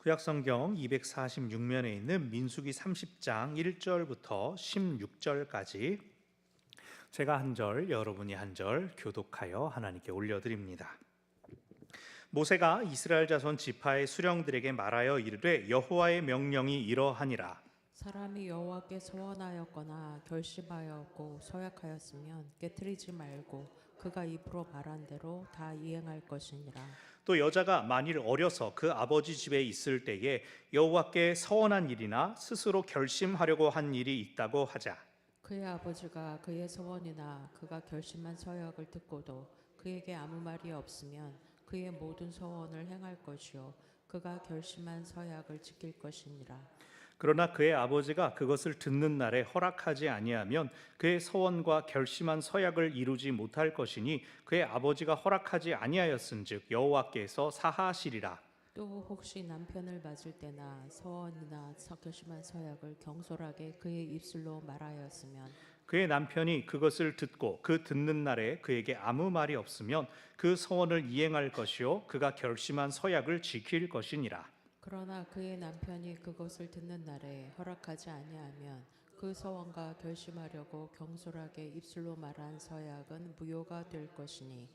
구약성경 246면에 있는 민수기 30장 1절부터 16절까지 제가 한 절, 여러분이 한 절 교독하여 하나님께 올려드립니다. 모세가 이스라엘 자손 지파의 수령들에게 말하여 이르되 여호와의 명령이 이러하니라. 사람이 여호와께 서원하였거나 결심하였고 서약하였으면 깨트리지 말고 그가 입으로 말한 대로 다 이행할 것이니라. 또 여자가 만일 어려서 그 아버지 집에 있을 때에 여호와께 서원한 일이나 스스로 결심하려고 한 일이 있다고 하자. 그의 아버지가 그의 서원이나 그가 결심한 서약을 듣고도 그에게 아무 말이 없으면 그의 모든 서원을 행할 것이요 그가 결심한 서약을 지킬 것이니라. 그러나 그의 아버지가 그것을 듣는 날에 허락하지 아니하면 그의 서원과 결심한 서약을 이루지 못할 것이니 그의 아버지가 허락하지 아니하였은즉 여호와께서 사하시리라. 또 혹시 남편을 맞을 때나 서원이나 결심한 서약을 경솔하게 그의 입술로 말하였으면 그의 남편이 그것을 듣고 그 듣는 날에 그에게 아무 말이 없으면 그 서원을 이행할 것이요 그가 결심한 서약을 지킬 것이니라. 그러나 그의 남편이 그것을 듣는 날에 허락하지 아니하면 그 서원과 결심하려고 경솔하게 입술로 말한 서약은 무효가 될 것이니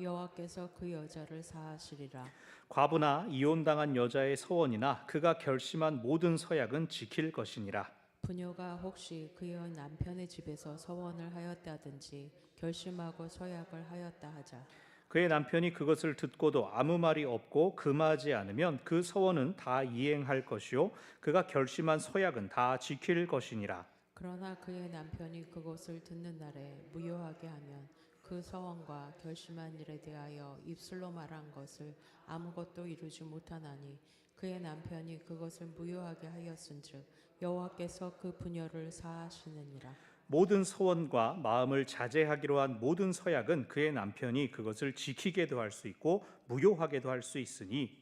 여호와께서 그 여자를 사하시리라. 과부나 이혼당한 여자의 서원이나 그가 결심한 모든 서약은 지킬 것이니라. 부녀가 혹시 그의 남편의 집에서 서원을 하였다든지 결심하고 서약을 하였다 하자. 그의 남편이 그것을 듣고도 아무 말이 없고 금하지 않으면 그 서원은 다 이행할 것이요 그가 결심한 서약은 다 지킬 것이니라. 그러나 그의 남편이 그것을 듣는 날에 무효하게 하면 그 서원과 결심한 일에 대하여 입술로 말한 것을 아무것도 이루지 못하나니 그의 남편이 그것을 무효하게 하였은즉 여호와께서 그 부녀를 사하시느니라. 모든 서원과 마음을 자제하기로 한 모든 서약은 그의 남편이 그것을 지키게도 할 수 있고 무효하게도 할 수 있으니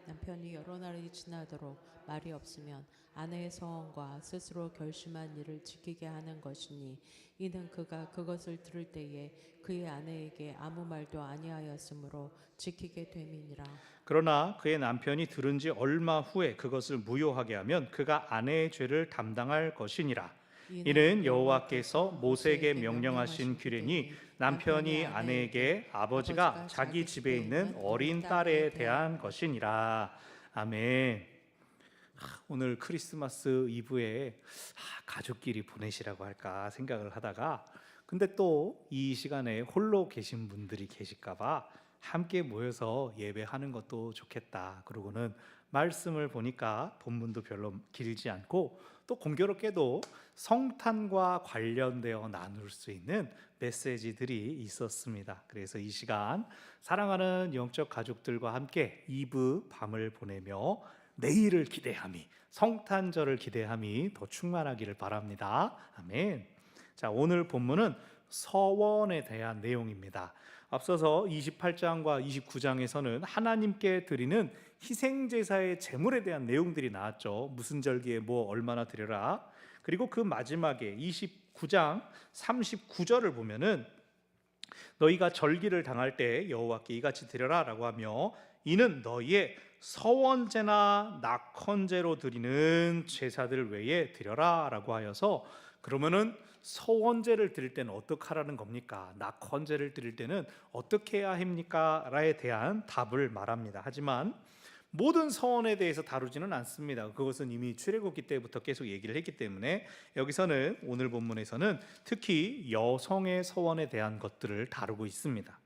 남편이 여러 날이 지나도록 말이 없으면 아내의 서원과 스스로 결심한 일을 지키게 하는 것이니 이는 그가 그것을 들을 때에 그의 아내에게 아무 말도 아니하였으므로 지키게 됨이니라. 그러나 그의 남편이 들은 지 얼마 후에 그것을 무효하게 하면 그가 아내의 죄를 담당할 것이니라. 이는 여호와께서 모세에게 명령하신 규례니 남편이 아내에게 아버지가 자기 집에 있는 어린 딸에 대한 것이니라. 아멘. 오늘 크리스마스 이브에 가족끼리 보내시라고 할까 생각을 하다가 근데 또 이 시간에 홀로 계신 분들이 계실까봐 함께 모여서 예배하는 것도 좋겠다. 그러고는 말씀을 보니까 본문도 별로 길지 않고 또 공교롭게도 성탄과 관련되어 나눌 수 있는 메시지들이 있었습니다. 그래서 이 시간 사랑하는 영적 가족들과 함께 이브 밤을 보내며 내일을 기대함이 성탄절을 기대함이 더 충만하기를 바랍니다. 아멘. 자, 오늘 본문은 서원에 대한 내용입니다. 앞서서 28장과 29장에서는 하나님께 드리는 희생제사의 제물에 대한 내용들이 나왔죠. 무슨 절기에 뭐 얼마나 드려라. 그리고 그 마지막에 29장 39절을 보면은 너희가 절기를 당할 때 여호와께 이같이 드려라 라고 하며 이는 너희의 서원제나 낙헌제로 드리는 제사들 외에 드려라 라고 하여서 그러면은 서원제를 드릴 때는 어떻게 하라는 겁니까? 낙헌제를 드릴 때는 어떻게 해야 합니까? 라에 대한 답을 말합니다. 하지만 모든 서원에 대해서 다루지는 않습니다. 그것은 이미 출애굽기 때부터 계속 얘기를 했기 때문에 여기서는 오늘 본문에서는 특히 여성의 서원에 대한 것들을 다루고 있습니다.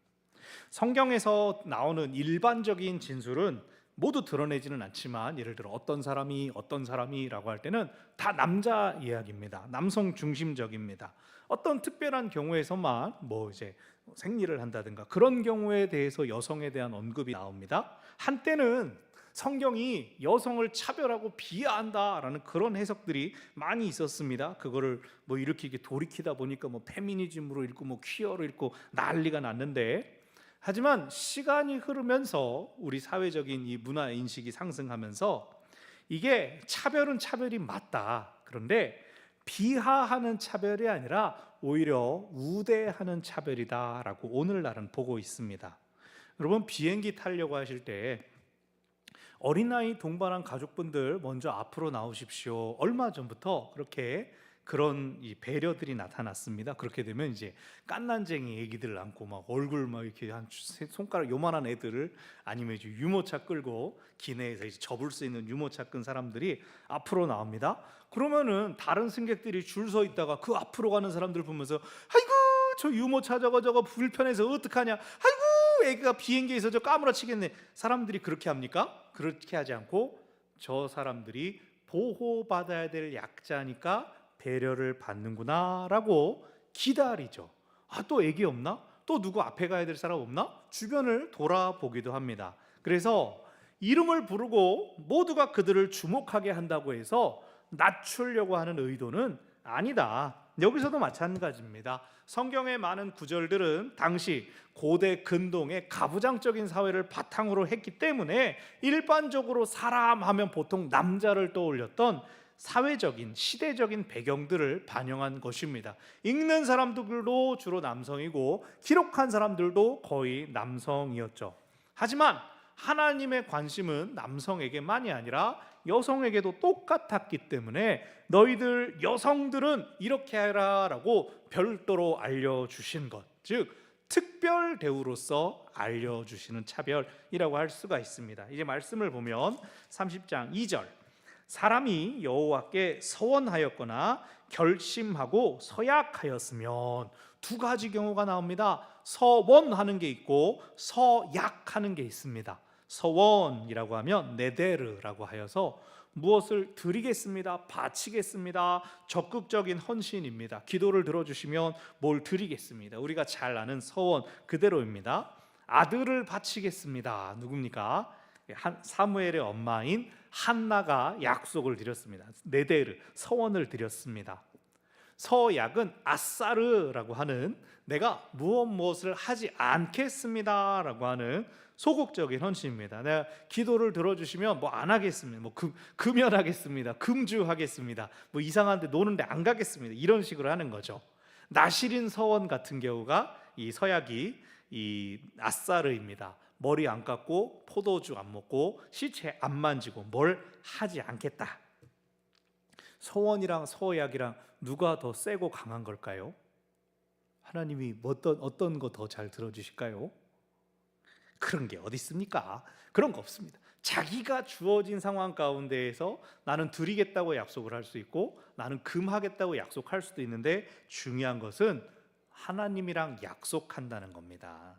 성경에서 나오는 일반적인 진술은 모두 드러내지는 않지만 예를 들어 어떤 사람이라고 할 때는 다 남자 이야기입니다. 남성 중심적입니다. 어떤 특별한 경우에서만 뭐 이제 생리를 한다든가 그런 경우에 대해서 여성에 대한 언급이 나옵니다. 한때는 성경이 여성을 차별하고 비하한다라는 그런 해석들이 많이 있었습니다. 그거를 뭐 이렇게 돌이키다 보니까 뭐 페미니즘으로 읽고 뭐 퀴어로 읽고 난리가 났는데 하지만 시간이 흐르면서 우리 사회적인 이 문화 인식이 상승하면서 이게 차별은 차별이 맞다. 그런데 비하하는 차별이 아니라 오히려 우대하는 차별이다라고 오늘날은 보고 있습니다. 여러분 비행기 타려고 하실 때 어린아이 동반한 가족분들 먼저 앞으로 나오십시오. 얼마 전부터 그런 이 배려들이 나타났습니다. 그렇게 되면 이제 깐난쟁이 애기들 안고 막 얼굴 막 이렇게 한 손가락 요만한 애들을, 아니면 이제 유모차 끌고 기내에서 이제 접을 수 있는 유모차 끈 사람들이 앞으로 나옵니다. 그러면은 다른 승객들이 줄 서 있다가 그 앞으로 가는 사람들 보면서 아이고 저 유모차 저거 불편해서 어떡하냐, 아이고 애기가 비행기에서 저 까무러치겠네. 사람들이 그렇게 합니까? 그렇게 하지 않고 저 사람들이 보호받아야 될 약자니까 배려를 받는구나 라고 기다리죠. 또 애기 없나? 또 누구 앞에 가야 될 사람 없나? 주변을 돌아보기도 합니다. 그래서 이름을 부르고 모두가 그들을 주목하게 한다고 해서 낮추려고 하는 의도는 아니다. 여기서도 마찬가지입니다. 성경의 많은 구절들은 당시 고대 근동의 가부장적인 사회를 바탕으로 했기 때문에 일반적으로 사람 하면 보통 남자를 떠올렸던 사회적인 시대적인 배경들을 반영한 것입니다. 읽는 사람들도 주로 남성이고 기록한 사람들도 거의 남성이었죠. 하지만 하나님의 관심은 남성에게만이 아니라 여성에게도 똑같았기 때문에 너희들 여성들은 이렇게 해라 라고 별도로 알려주신 것, 즉 특별 대우로서 알려주시는 차별이라고 할 수가 있습니다. 이제 말씀을 보면 30장 2절, 사람이 여호와께 서원하였거나 결심하고 서약하였으면, 두 가지 경우가 나옵니다. 서원하는 게 있고 서약하는 게 있습니다. 서원이라고 하면 네데르라고 하여서 무엇을 드리겠습니다, 바치겠습니다, 적극적인 헌신입니다. 기도를 들어주시면 뭘 드리겠습니다. 우리가 잘 아는 서원 그대로입니다. 아들을 바치겠습니다. 누굽니까? 사무엘의 엄마인 한나가 약속을 드렸습니다. 네데르, 서원을 드렸습니다. 서약은 아사르라고 하는 내가 무엇을 하지 않겠습니다 라고 하는 소극적인 헌신입니다. 내가 기도를 들어주시면 안 하겠습니다, 금연하겠습니다, 금주하겠습니다, 이상한데 노는데 안 가겠습니다, 이런 식으로 하는 거죠. 나실인 서원 같은 경우가 이 서약이 이 아사르입니다. 머리 안 깎고 포도주 안 먹고 시체 안 만지고 뭘 하지 않겠다. 서원이랑 서약이랑 누가 더 세고 강한 걸까요? 하나님이 어떤 거 더 잘 들어주실까요? 그런 게 어디 있습니까? 그런 거 없습니다. 자기가 주어진 상황 가운데에서 나는 드리겠다고 약속을 할 수 있고 나는 금하겠다고 약속할 수도 있는데, 중요한 것은 하나님이랑 약속한다는 겁니다.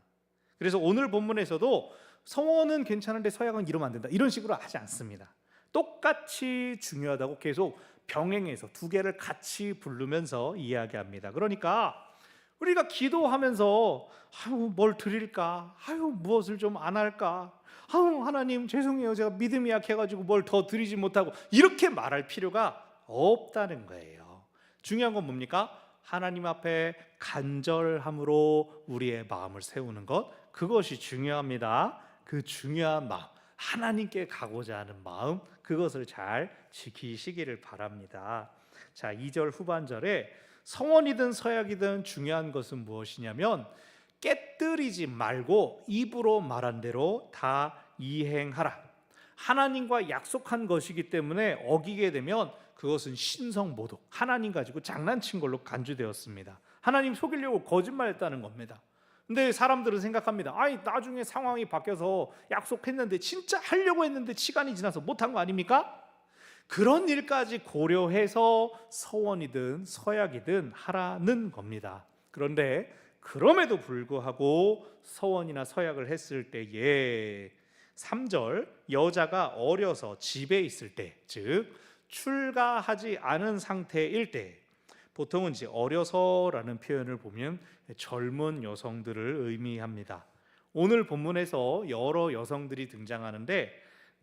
그래서 오늘 본문에서도 서원은 괜찮은데 서약은 이러면 안 된다, 이런 식으로 하지 않습니다. 똑같이 중요하다고 계속 병행해서 두 개를 같이 부르면서 이야기합니다. 그러니까 우리가 기도하면서 뭘 드릴까? 무엇을 좀 안 할까? 하나님 죄송해요, 제가 믿음이 약해가지고 뭘 더 드리지 못하고, 이렇게 말할 필요가 없다는 거예요. 중요한 건 뭡니까? 하나님 앞에 간절함으로 우리의 마음을 세우는 것, 그것이 중요합니다. 그 중요한 마음, 하나님께 가고자 하는 마음, 그것을 잘 지키시기를 바랍니다. 자, 2절 후반절에 서원이든 서약이든 중요한 것은 무엇이냐면 깨뜨리지 말고 입으로 말한 대로 다 이행하라. 하나님과 약속한 것이기 때문에 어기게 되면 그것은 신성모독, 하나님 가지고 장난친 걸로 간주되었습니다. 하나님 속이려고 거짓말했다는 겁니다. 근데 사람들은 생각합니다. 나중에 상황이 바뀌어서 약속했는데 진짜 하려고 했는데 시간이 지나서 못한 거 아닙니까? 그런 일까지 고려해서 서원이든 서약이든 하라는 겁니다. 그런데 그럼에도 불구하고 서원이나 서약을 했을 때에 3절, 여자가 어려서 집에 있을 때, 즉 출가하지 않은 상태일 때, 보통은 이제 어려서라는 표현을 보면 젊은 여성들을 의미합니다. 오늘 본문에서 여러 여성들이 등장하는데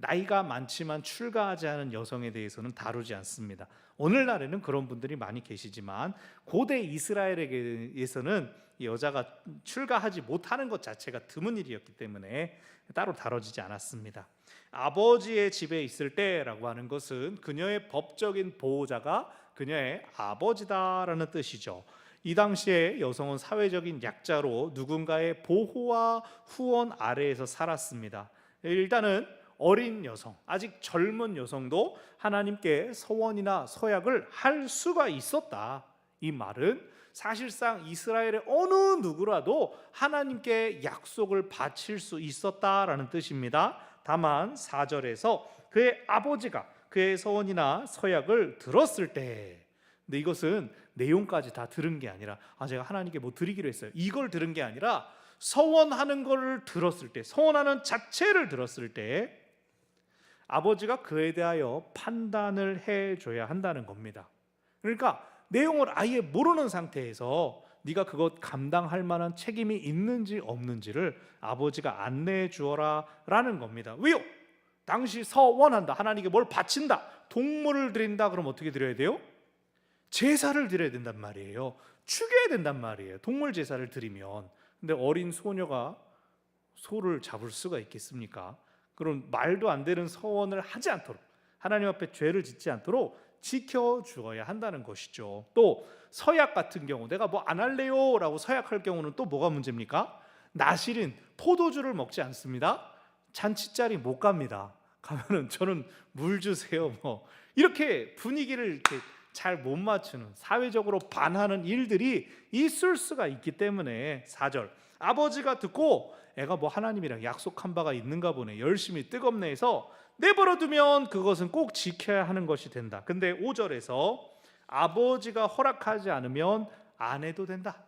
나이가 많지만 출가하지 않은 여성에 대해서는 다루지 않습니다. 오늘날에는 그런 분들이 많이 계시지만 고대 이스라엘에게서는 여자가 출가하지 못하는 것 자체가 드문 일이었기 때문에 따로 다뤄지지 않았습니다. 아버지의 집에 있을 때라고 하는 것은 그녀의 법적인 보호자가 그녀의 아버지다라는 뜻이죠. 이 당시에 여성은 사회적인 약자로 누군가의 보호와 후원 아래에서 살았습니다. 일단은 어린 여성, 아직 젊은 여성도 하나님께 서원이나 서약을 할 수가 있었다. 이 말은 사실상 이스라엘의 어느 누구라도 하나님께 약속을 바칠 수 있었다라는 뜻입니다. 다만 4절에서 그의 아버지가 그의 서원이나 서약을 들었을 때, 근데 이것은 내용까지 다 들은 게 아니라 제가 하나님께 뭐 드리기로 했어요, 이걸 들은 게 아니라 서원하는 걸 들었을 때, 서원하는 자체를 들었을 때 아버지가 그에 대하여 판단을 해줘야 한다는 겁니다. 그러니까 내용을 아예 모르는 상태에서 네가 그것 감당할 만한 책임이 있는지 없는지를 아버지가 안내해 주어라 라는 겁니다. 왜요? 당시 서원한다, 하나님께 뭘 바친다, 동물을 드린다, 그럼 어떻게 드려야 돼요? 제사를 드려야 된단 말이에요. 죽여야 된단 말이에요, 동물 제사를 드리면. 근데 어린 소녀가 소를 잡을 수가 있겠습니까? 그럼 말도 안 되는 서원을 하지 않도록, 하나님 앞에 죄를 짓지 않도록 지켜주어야 한다는 것이죠. 또 서약 같은 경우, 내가 뭐 안 할래요 라고 서약할 경우는 또 뭐가 문제입니까? 나실인 포도주를 먹지 않습니다. 잔치자리 못 갑니다. 가면은 저는 물 주세요 뭐 이렇게 분위기를 이렇게 잘 못 맞추는, 사회적으로 반하는 일들이 있을 수가 있기 때문에 4절, 아버지가 듣고 애가 뭐 하나님이랑 약속한 바가 있는가 보네, 열심히 뜨겁네 해서 내버려두면 그것은 꼭 지켜야 하는 것이 된다. 근데 5절에서 아버지가 허락하지 않으면 안 해도 된다.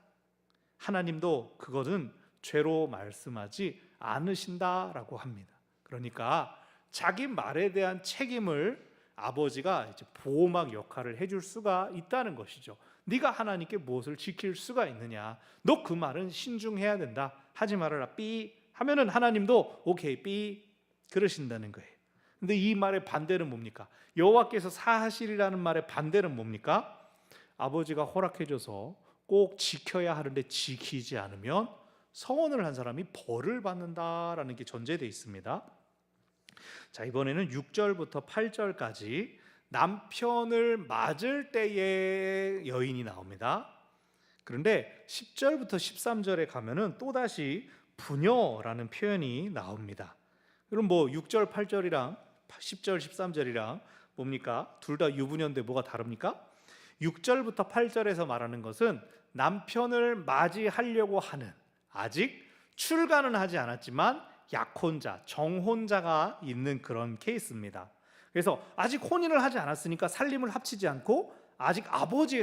하나님도 그것은 죄로 말씀하지 않으신다라고 합니다. 그러니까 자기 말에 대한 책임을 아버지가 이제 보호막 역할을 해줄 수가 있다는 것이죠. 네가 하나님께 무엇을 지킬 수가 있느냐, 너 그 말은 신중해야 된다, 하지 말아라 삐 하면은 하나님도 오케이 삐 그러신다는 거예요. 근데 이 말의 반대는 뭡니까? 여호와께서 사하시리라는 말의 반대는 뭡니까? 아버지가 허락해줘서 꼭 지켜야 하는데 지키지 않으면 서원을 한 사람이 벌을 받는다라는 게 전제되어 있습니다. 자, 이번에는 6절부터 8절까지 남편을 맞을 때의 여인이 나옵니다. 그런데 10절부터 13절에 가면은 또다시 부녀라는 표현이 나옵니다. 그럼 뭐 6절 8절이랑 10절 13절이랑 뭡니까? 둘 다 유부녀인데 뭐가 다릅니까? 6절부터 8절에서 말하는 것은 남편을 맞이하려고 하는, 아직 출가는 하지 않았지만 약혼자, 정혼자가 있는 그런 케이스입니다. 그래서 아직 혼인을 하지 않았으니까 살림을 합치지 않고 아직 아버지의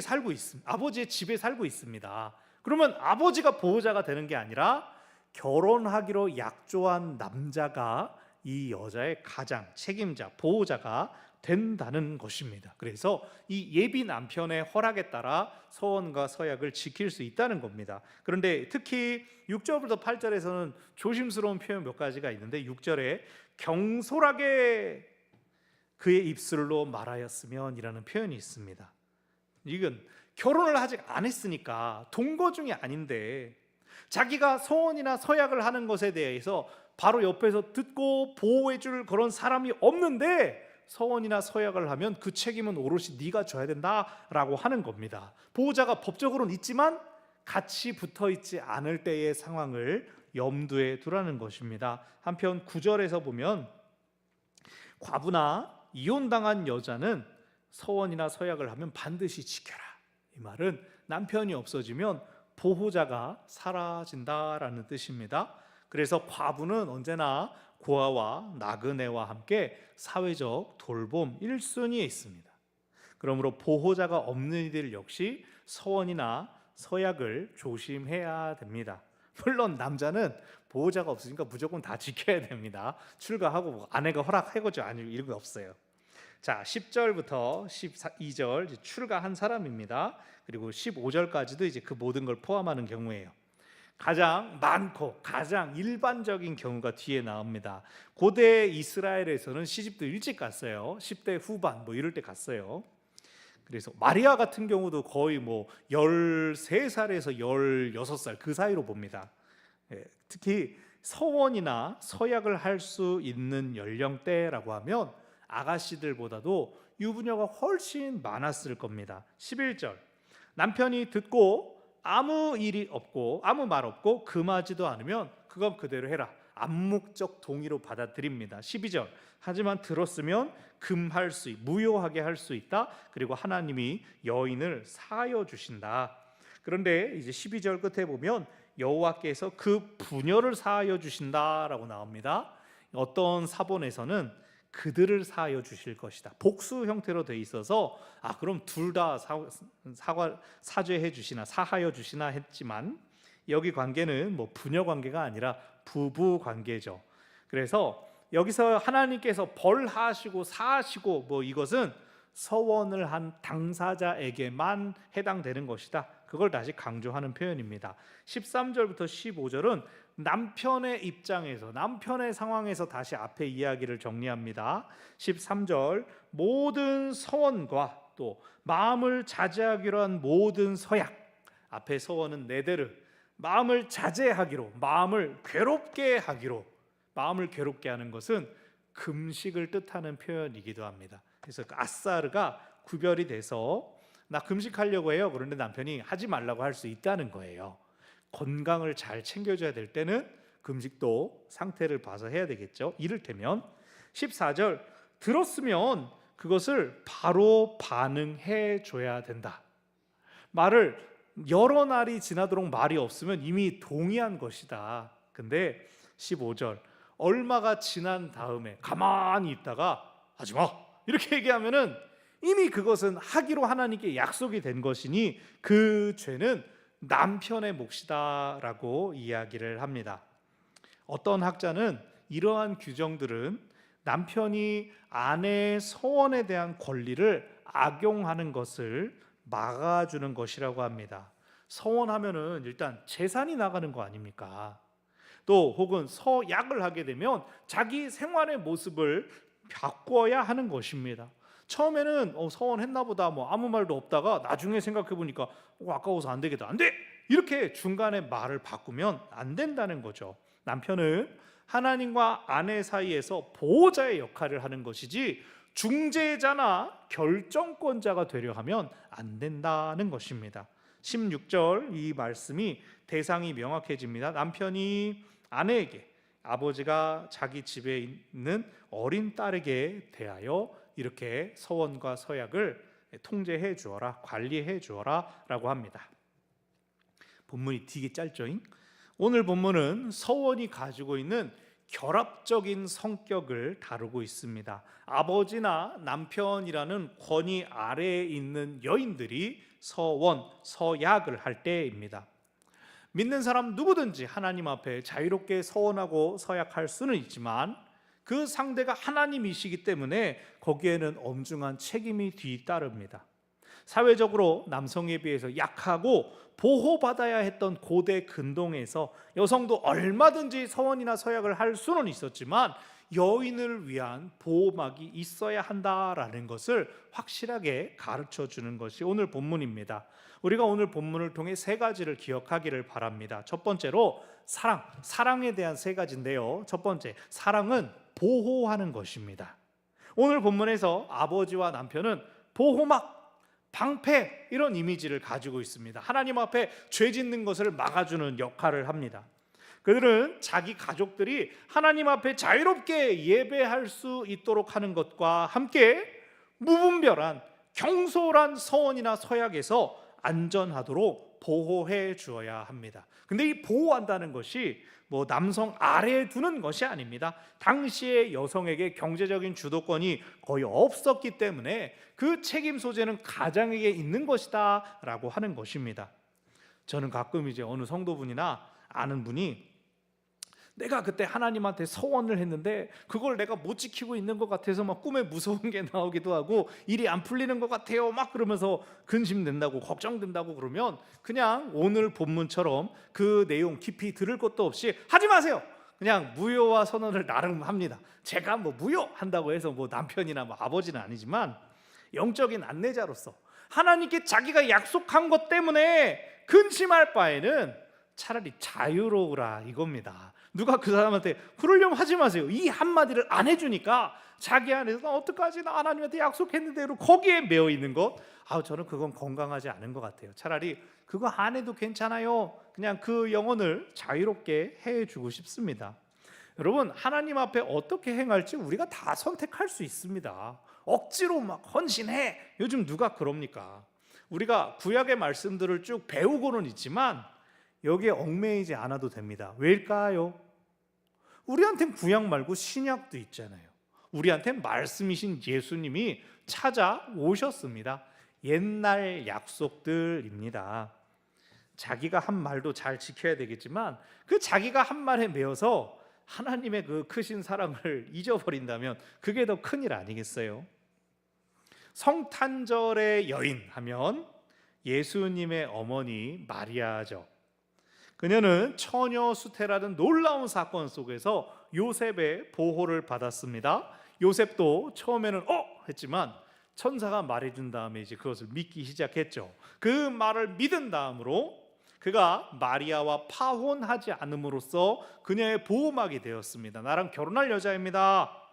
집에 살고 있습니다. 그러면 아버지가 보호자가 되는 게 아니라 결혼하기로 약조한 남자가 이 여자의 가장, 책임자, 보호자가 된다는 것입니다. 그래서 이 예비 남편의 허락에 따라 서원과 서약을 지킬 수 있다는 겁니다. 그런데 특히 6절부터 8절에서는 조심스러운 표현 몇 가지가 있는데, 6절에 경솔하게 그의 입술로 말하였으면 이라는 표현이 있습니다. 이건 결혼을 아직 안 했으니까 동거 중이 아닌데 자기가 서원이나 서약을 하는 것에 대해서 바로 옆에서 듣고 보호해줄 그런 사람이 없는데 서원이나 서약을 하면 그 책임은 오롯이 네가 져야 된다라고 하는 겁니다. 보호자가 법적으로는 있지만 같이 붙어있지 않을 때의 상황을 염두에 두라는 것입니다. 한편 9절에서 보면 과부나 이혼당한 여자는 서원이나 서약을 하면 반드시 지켜라. 이 말은 남편이 없어지면 보호자가 사라진다라는 뜻입니다. 그래서 과부는 언제나 고아와 나그네와 함께 사회적 돌봄 1순위에 있습니다. 그러므로 보호자가 없는 이들 역시 서원이나 서약을 조심해야 됩니다. 물론 남자는 보호자가 없으니까 무조건 다 지켜야 됩니다. 출가하고 아내가 허락해고죠 아니고 이런 거 없어요. 자, 10절부터 12절 출가한 사람입니다. 그리고 15절까지도 이제 그 모든 걸 포함하는 경우예요. 가장 많고 가장 일반적인 경우가 뒤에 나옵니다. 고대 이스라엘에서는 시집도 일찍 갔어요. 10대 후반 뭐 이럴 때 갔어요. 그래서 마리아 같은 경우도 거의 뭐 13살에서 16살 그 사이로 봅니다. 특히 서원이나 서약을 할 수 있는 연령대라고 하면 아가씨들보다도 유부녀가 훨씬 많았을 겁니다. 11절, 남편이 듣고 아무 일이 없고 아무 말 없고 금하지도 않으면 그건 그대로 해라. 암묵적 동의로 받아들입니다. 12절 하지만 들었으면 금할 수 무효하게 할 수 있다. 그리고 하나님이 여인을 사하여 주신다. 그런데 이제 12절 끝에 보면 여호와께서 그 부녀를 사하여 주신다라고 나옵니다. 어떤 사본에서는 그들을 사하여 주실 것이다. 복수 형태로 돼 있어서 그럼 둘 다 사죄해 주시나 사하여 주시나 했지만 여기 관계는 뭐 부녀 관계가 아니라 부부 관계죠. 그래서 여기서 하나님께서 벌하시고 사하시고 뭐 이것은 서원을 한 당사자에게만 해당되는 것이다. 그걸 다시 강조하는 표현입니다. 13절부터 15절은 남편의 입장에서 남편의 상황에서 다시 앞에 이야기를 정리합니다. 13절 모든 서원과 또 마음을 자제하기로 한 모든 서약, 앞에 서원은 네데르, 마음을 자제하기로, 마음을 괴롭게 하기로, 마음을 괴롭게 하는 것은 금식을 뜻하는 표현이기도 합니다. 그래서 아사르가 구별이 돼서 나 금식하려고 해요. 그런데 남편이 하지 말라고 할 수 있다는 거예요. 건강을 잘 챙겨줘야 될 때는 금식도 상태를 봐서 해야 되겠죠. 이를테면 14절 들었으면 그것을 바로 반응해 줘야 된다. 말을 여러 날이 지나도록 말이 없으면 이미 동의한 것이다. 근데 15절 얼마가 지난 다음에 가만히 있다가 하지마 이렇게 얘기하면은 이미 그것은 하기로 하나님께 약속이 된 것이니 그 죄는 남편의 몫이다라고 이야기를 합니다. 어떤 학자는 이러한 규정들은 남편이 아내의 서원에 대한 권리를 악용하는 것을 막아주는 것이라고 합니다. 서원하면은 일단 재산이 나가는 거 아닙니까? 또 혹은 서약을 하게 되면 자기 생활의 모습을 바꿔야 하는 것입니다. 처음에는 서원했나 보다 뭐 아무 말도 없다가 나중에 생각해 보니까 아까워서 안 되겠다. 안 돼! 이렇게 중간에 말을 바꾸면 안 된다는 거죠. 남편은 하나님과 아내 사이에서 보호자의 역할을 하는 것이지 중재자나 결정권자가 되려 하면 안 된다는 것입니다. 16절 이 말씀이 대상이 명확해집니다. 남편이 아내에게 아버지가 자기 집에 있는 어린 딸에게 대하여 이렇게 서원과 서약을 통제해 주어라, 관리해 주어라 라고 합니다. 본문이 되게 짧죠? 오늘 본문은 서원이 가지고 있는 결합적인 성격을 다루고 있습니다. 아버지나 남편이라는 권위 아래에 있는 여인들이 서원, 서약을 할 때입니다. 믿는 사람 누구든지 하나님 앞에 자유롭게 서원하고 서약할 수는 있지만 그 상대가 하나님이시기 때문에 거기에는 엄중한 책임이 뒤따릅니다. 사회적으로 남성에 비해서 약하고 보호받아야 했던 고대 근동에서 여성도 얼마든지 서원이나 서약을 할 수는 있었지만 여인을 위한 보호막이 있어야 한다라는 것을 확실하게 가르쳐 주는 것이 오늘 본문입니다. 우리가 오늘 본문을 통해 세 가지를 기억하기를 바랍니다. 첫 번째로 사랑에 대한 세 가지인데요. 첫 번째, 사랑은 보호하는 것입니다. 오늘 본문에서 아버지와 남편은 보호막, 방패 이런 이미지를 가지고 있습니다. 하나님 앞에 죄 짓는 것을 막아주는 역할을 합니다. 그들은 자기 가족들이 하나님 앞에 자유롭게 예배할 수 있도록 하는 것과 함께 무분별한 경솔한 서원이나 서약에서 안전하도록 보호해 주어야 합니다. 근데 이 보호한다는 것이 뭐 남성 아래에 두는 것이 아닙니다. 당시의 여성에게 경제적인 주도권이 거의 없었기 때문에 그 책임 소재는 가장에게 있는 것이다 라고 하는 것입니다. 저는 가끔 이제 어느 성도분이나 아는 분이 내가 그때 하나님한테 서원을 했는데 그걸 내가 못 지키고 있는 것 같아서 막 꿈에 무서운 게 나오기도 하고 일이 안 풀리는 것 같아요 막 그러면서 근심된다고 걱정된다고 그러면 그냥 오늘 본문처럼 그 내용 깊이 들을 것도 없이 하지 마세요. 그냥 무효와 선언을 나름 합니다. 제가 뭐 무효한다고 해서 뭐 남편이나 뭐 아버지는 아니지만 영적인 안내자로서 하나님께 자기가 약속한 것 때문에 근심할 바에는 차라리 자유로우라 이겁니다. 누가 그 사람한테 그러려면 하지 마세요 이 한마디를 안 해주니까 자기 안에서 어떡하지 나 하나님한테 약속했는데 거기에 매여 있는 것 저는 그건 건강하지 않은 것 같아요. 차라리 그거 안 해도 괜찮아요. 그냥 그 영혼을 자유롭게 해주고 싶습니다. 여러분, 하나님 앞에 어떻게 행할지 우리가 다 선택할 수 있습니다. 억지로 막 헌신해. 요즘 누가 그럽니까? 우리가 구약의 말씀들을 쭉 배우고는 있지만 여기에 얽매이지 않아도 됩니다. 왜일까요? 우리한텐 구약 말고 신약도 있잖아요. 우리한텐 말씀이신 예수님이 찾아오셨습니다. 옛날 약속들입니다. 자기가 한 말도 잘 지켜야 되겠지만 그 자기가 한 말에 매여서 하나님의 그 크신 사랑을 잊어버린다면 그게 더 큰일 아니겠어요? 성탄절의 여인 하면 예수님의 어머니 마리아죠. 그녀는 처녀 수태라는 놀라운 사건 속에서 요셉의 보호를 받았습니다. 요셉도 처음에는 했지만 천사가 말해준 다음에 이제 그것을 믿기 시작했죠. 그 말을 믿은 다음으로 그가 마리아와 파혼하지 않음으로써 그녀의 보호막이 되었습니다. 나랑 결혼할 여자입니다.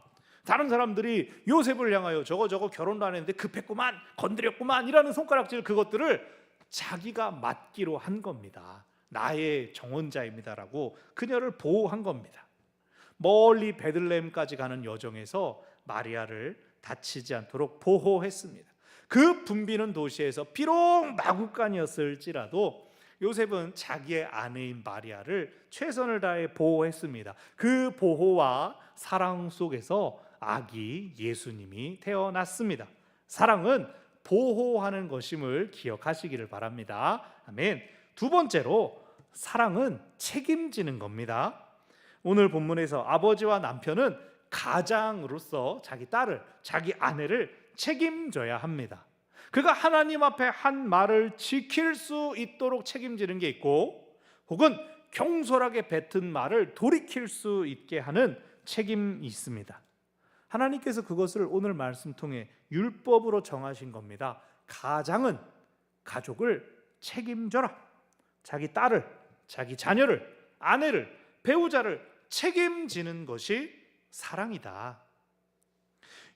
다른 사람들이 요셉을 향하여 저거 결혼도 안 했는데 급했구만, 건드렸구만 이라는 손가락질, 그것들을 자기가 맡기로 한 겁니다. 나의 정혼자입니다라고 그녀를 보호한 겁니다. 멀리 베들레헴까지 가는 여정에서 마리아를 다치지 않도록 보호했습니다. 그 붐비는 도시에서 비록 마구간이었을지라도 요셉은 자기의 아내인 마리아를 최선을 다해 보호했습니다. 그 보호와 사랑 속에서 아기 예수님이 태어났습니다. 사랑은 보호하는 것임을 기억하시기를 바랍니다. 아멘. 두 번째로, 사랑은 책임지는 겁니다. 오늘 본문에서 아버지와 남편은 가장으로서 자기 딸을, 자기 아내를 책임져야 합니다. 그가 하나님 앞에 한 말을 지킬 수 있도록 책임지는 게 있고, 혹은 경솔하게 뱉은 말을 돌이킬 수 있게 하는 책임이 있습니다. 하나님께서 그것을 오늘 말씀 통해 율법으로 정하신 겁니다. 가장은 가족을 책임져라. 자기 딸을, 자기 자녀를, 아내를, 배우자를 책임지는 것이 사랑이다.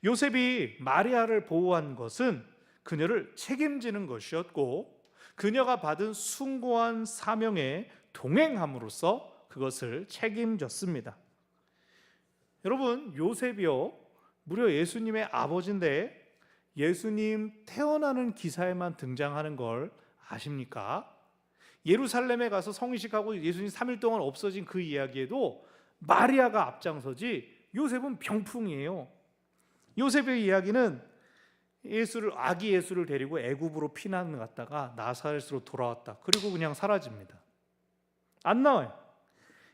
요셉이 마리아를 보호한 것은 그녀를 책임지는 것이었고, 그녀가 받은 숭고한 사명에 동행함으로써 그것을 책임졌습니다. 여러분, 요셉이요, 무려 예수님의 아버지인데 예수님 태어나는 기사에만 등장하는 걸 아십니까? 예루살렘에 가서 성의식하고 예수님 3일 동안 없어진 그 이야기에도 마리아가 앞장서지 요셉은 병풍이에요. 요셉의 이야기는 아기 예수를 데리고 애굽으로 피난 갔다가 나사렛으로 돌아왔다. 그리고 그냥 사라집니다. 안 나와요.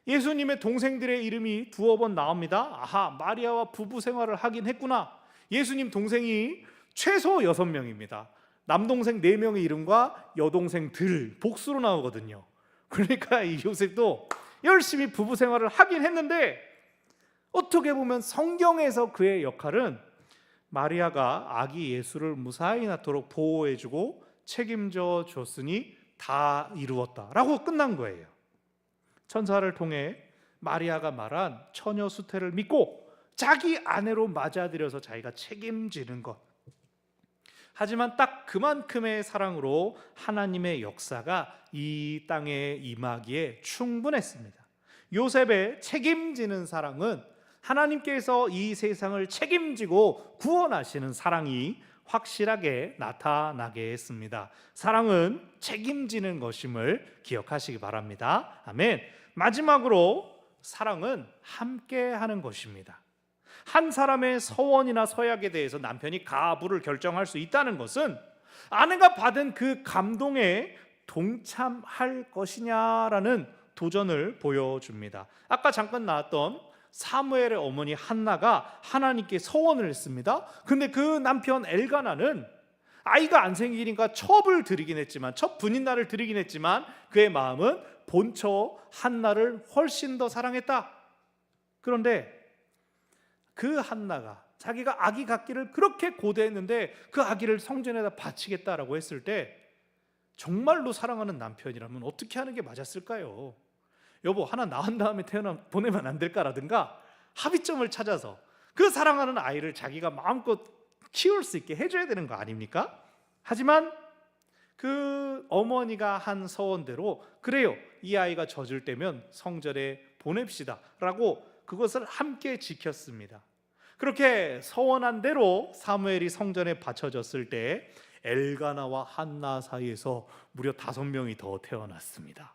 예수님의 동생들의 이름이 두어 번 나옵니다. 아하, 마리아와 부부 생활을 하긴 했구나. 예수님 동생이 최소 6명입니다. 남동생 4명의 이름과 여동생들 복수로 나오거든요. 그러니까 이 요셉도 열심히 부부 생활을 하긴 했는데, 어떻게 보면 성경에서 그의 역할은 마리아가 아기 예수를 무사히 낳도록 보호해주고 책임져 줬으니 다 이루었다라고 끝난 거예요. 천사를 통해 마리아가 말한 처녀 수태를 믿고 자기 아내로 맞아들여서 자기가 책임지는 것. 하지만 딱 그만큼의 사랑으로 하나님의 역사가 이 땅에 임하기에 충분했습니다. 요셉의 책임지는 사랑은 하나님께서 이 세상을 책임지고 구원하시는 사랑이 확실하게 나타나게 했습니다. 사랑은 책임지는 것임을 기억하시기 바랍니다. 아멘. 마지막으로, 사랑은 함께하는 것입니다. 한 사람의 서원이나 서약에 대해서 남편이 가부를 결정할 수 있다는 것은 아내가 받은 그 감동에 동참할 것이냐라는 도전을 보여줍니다. 아까 잠깐 나왔던 사무엘의 어머니 한나가 하나님께 서원을 했습니다. 근데 그 남편 엘가나는 아이가 안 생기니까 첩을 드리긴 했지만, 첩 분인날을 드리긴 했지만 그의 마음은 본처 한나를 훨씬 더 사랑했다. 그런데 그 한나가 자기가 아기 갖기를 그렇게 고대했는데 그 아기를 성전에다 바치겠다라고 했을 때 정말로 사랑하는 남편이라면 어떻게 하는 게 맞았을까요? 여보, 하나 낳은 다음에 보내면 안 될까라든가 합의점을 찾아서 그 사랑하는 아이를 자기가 마음껏 키울 수 있게 해줘야 되는 거 아닙니까? 하지만 그 어머니가 한 서원대로, 그래요, 이 아이가 젖을 때면 성전에 보냅시다 라고 그것을 함께 지켰습니다. 그렇게 서원한 대로 사무엘이 성전에 바쳐졌을 때 엘가나와 한나 사이에서 무려 5명이 더 태어났습니다.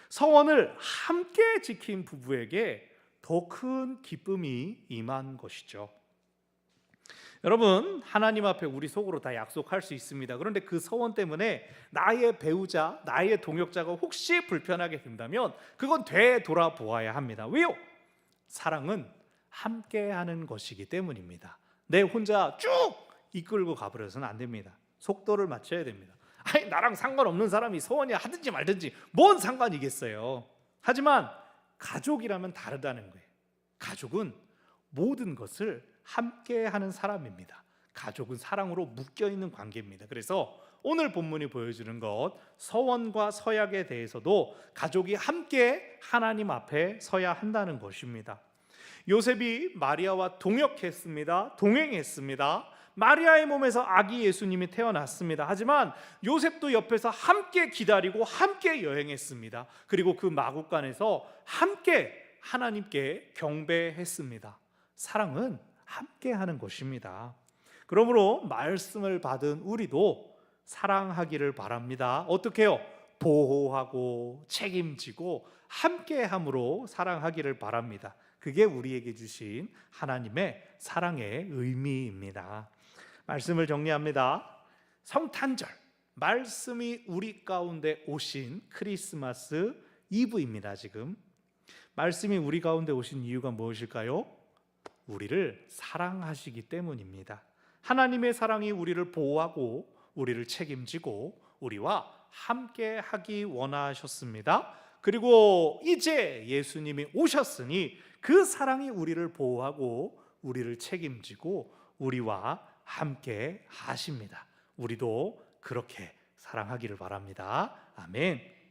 서원을 함께 지킨 부부에게 더 큰 기쁨이 임한 것이죠. 여러분, 하나님 앞에 우리 속으로 다 약속할 수 있습니다. 그런데 그 서원 때문에 나의 배우자, 나의 동역자가 혹시 불편하게 된다면 그건 되돌아보아야 합니다. 왜요? 사랑은 함께하는 것이기 때문입니다. 내 혼자 쭉 이끌고 가버려서는 안 됩니다. 속도를 맞춰야 됩니다. 아니, 나랑 상관없는 사람이 서원이 하든지 말든지 뭔 상관이겠어요. 하지만 가족이라면 다르다는 거예요. 가족은 모든 것을 함께하는 사람입니다. 가족은 사랑으로 묶여있는 관계입니다. 그래서 오늘 본문이 보여주는 것, 서원과 서약에 대해서도 가족이 함께 하나님 앞에 서야 한다는 것입니다. 요셉이 마리아와 동역했습니다. 동행했습니다. 마리아의 몸에서 아기 예수님이 태어났습니다. 하지만 요셉도 옆에서 함께 기다리고 함께 여행했습니다. 그리고 그 마국간에서 함께 하나님께 경배했습니다. 사랑은 함께하는 것입니다. 그러므로 말씀을 받은 우리도 사랑하기를 바랍니다. 어떻게 해요? 보호하고 책임지고 함께함으로 사랑하기를 바랍니다. 그게 우리에게 주신 하나님의 사랑의 의미입니다. 말씀을 정리합니다. 성탄절, 말씀이 우리 가운데 오신 크리스마스 이브입니다. 지금 말씀이 우리 가운데 오신 이유가 무엇일까요? 우리를 사랑하시기 때문입니다. 하나님의 사랑이 우리를 보호하고 우리를 책임지고 우리와 함께 하기 원하셨습니다. 그리고 이제 예수님이 오셨으니 그 사랑이 우리를 보호하고 우리를 책임지고 우리와 함께 하십니다. 우리도 그렇게 사랑하기를 바랍니다. 아멘.